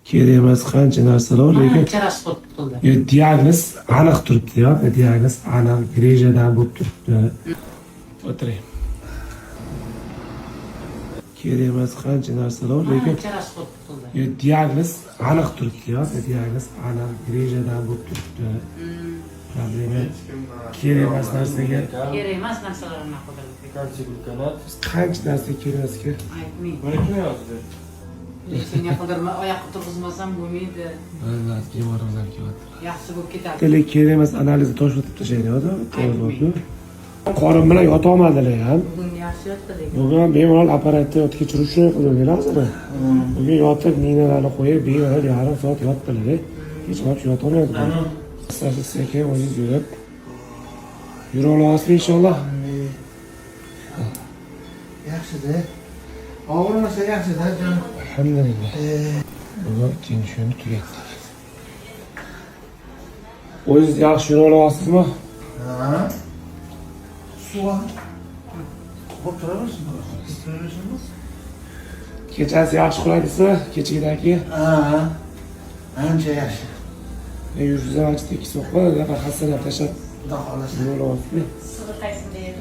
kerak emas qancha narsalar, lekin diagnoz aniq turibdi, diagnoz aniq rejadan bo'lib turibdi. O'tiring. Kerak emas qancha narsalar, lekin diagnoz aniq turibdi, diagnoz aniq rejadan bo'lib turibdi. Problema kerak emas narsaga, kerak emas narsalarni qancha narsa kerak emasga aytmang. Buni kim yozdi? Senga qidirma oyoqqa turg'izmasam bo'lmaydi. albatta bemorlar kelyapti. Yaxshi bo'lib ketadi. Tele kerak emas analizni to'xtatib tashlaydi odam. Qorin bilan yota olmadilar ham. Bugun yaxshi yotdi lekin. Bugun bemalol apparatda yotib kechirishni qildilar hozir. Bugun yotib ninalarni qo'yib bemalol yarim soat yotdilar. Hech vaqt yota olmaydi. Sekin o'zingiz yurib yura olasizmi inshaalloh. Yaxshi-da. Og'rimasa yaxshi-da, jon. Alhamdulillah. Bugun tensionni tugatdik. O'zingiz yaxshi yura olasizmi? Ha. Suv. Qo'rqib turamiz-mi? Kechasi yaxshi quraysizmi? Kechagidagi? Ha. Ancha yaxshi. Yurishga vaqtda ikki so'qqa, hassalab tashlab Xudo xolasa. yura olasizmi? Sig'ir qaysi deydi?